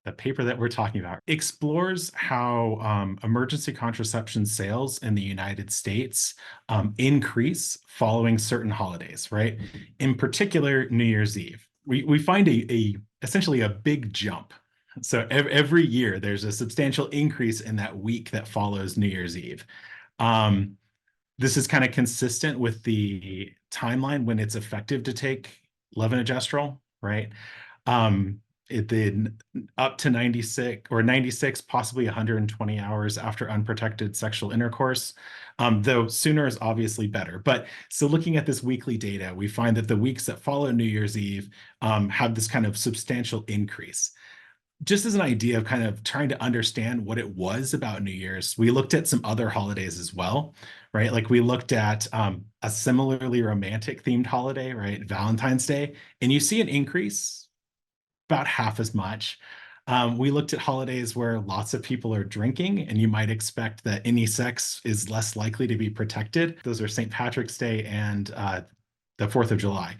the paper that we're talking about explores how emergency contraception sales in the United States increase following certain holidays, right? In particular, New Year's Eve. We find essentially a big jump. So every year there's a substantial increase in that week that follows New Year's Eve. This is kind of consistent with the timeline when it's effective to take levonorgestrel, right? It then up to 96 or 96, possibly 120 hours after unprotected sexual intercourse, though sooner is obviously better. But so looking at this weekly data, we find that the weeks that follow New Year's Eve have this kind of substantial increase. Just as an idea of kind of trying to understand what it was about New Year's, we looked at some other holidays as well, right? Like we looked at a similarly romantic themed holiday, right? Valentine's Day, and you see an increase about half as much. We looked at holidays where lots of people are drinking, and you might expect that any sex is less likely to be protected. Those are St. Patrick's Day and the 4th of July,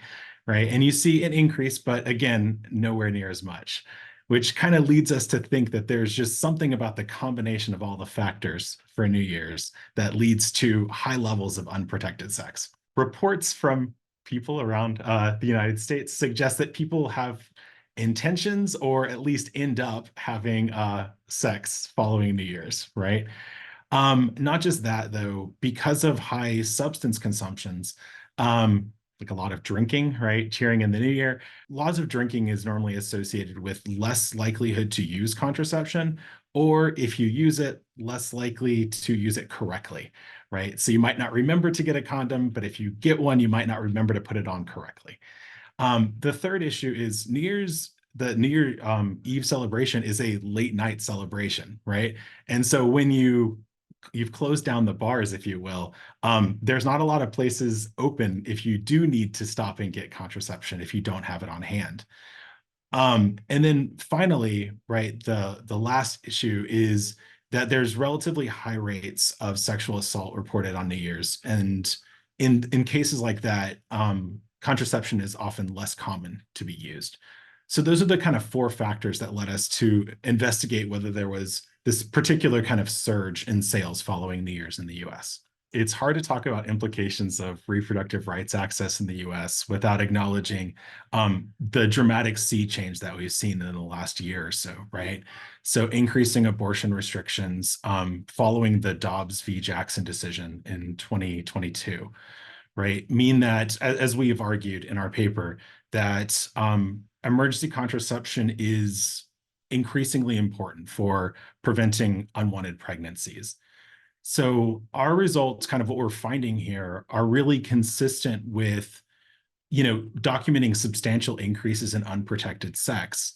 right? And you see an increase, but again, nowhere near as much, which kind of leads us to think that there's just something about the combination of all the factors for New Year's that leads to high levels of unprotected sex. Reports from people around the United States suggest that people have intentions or at least end up having sex following New Year's, right? Not just that, though, because of high substance consumptions, like a lot of drinking, right? Cheering in the new year, lots of drinking is normally associated with less likelihood to use contraception, or if you use it, less likely to use it correctly, right? So you might not remember to get a condom, but if you get one, you might not remember to put it on correctly. The third issue is the New Year Eve celebration is a late night celebration, right? And so when you've closed down the bars, if you will, there's not a lot of places open if you do need to stop and get contraception if you don't have it on hand. And then finally, right, the last issue is that there's relatively high rates of sexual assault reported on New Year's. And in cases like that, contraception is often less common to be used. So those are the kind of 4 factors that led us to investigate whether there was this particular kind of surge in sales following New Year's in the US. It's hard to talk about implications of reproductive rights access in the US without acknowledging the dramatic sea change that we've seen in the last year or so, right? So increasing abortion restrictions following the Dobbs v. Jackson decision in 2022, right, mean that, as we have argued in our paper, that emergency contraception is increasingly important for preventing unwanted pregnancies. So our results, kind of what we're finding here, are really consistent with, documenting substantial increases in unprotected sex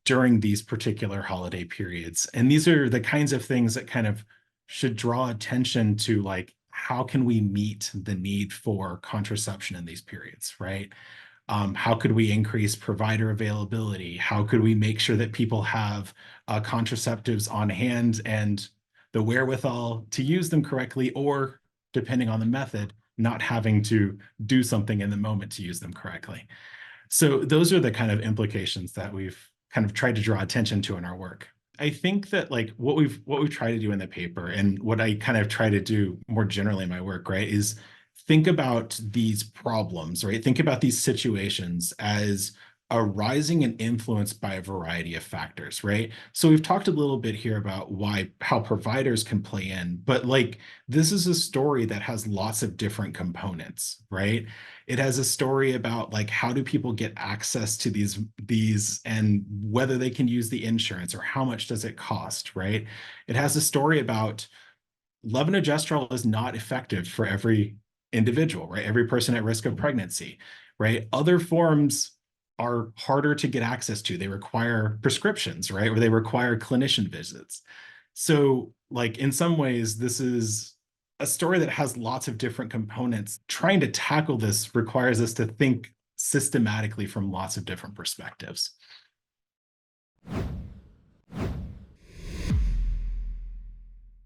during these particular holiday periods. And these are the kinds of things that kind of should draw attention to, like, how can we meet the need for contraception in these periods, right? How could we increase provider availability? How could we make sure that people have contraceptives on hand and the wherewithal to use them correctly, or depending on the method, not having to do something in the moment to use them correctly? So those are the kind of implications that we've kind of tried to draw attention to in our work. I think that, like, what we've tried to do in the paper, and what I kind of try to do more generally in my work, right, is think about these problems, right? Think about these situations as arising and influenced by a variety of factors, right? So we've talked a little bit here about how providers can play in, but, like, this is a story that has lots of different components, right? It has a story about, like, how do people get access to these and whether they can use the insurance, or how much does it cost, right? It has a story about levonorgestrel is not effective for every individual, right? Every person at risk of pregnancy, right? Other forms are harder to get access to. They require prescriptions, right? Or they require clinician visits. So, like, in some ways, this is a story that has lots of different components. Trying to tackle this requires us to think systematically from lots of different perspectives.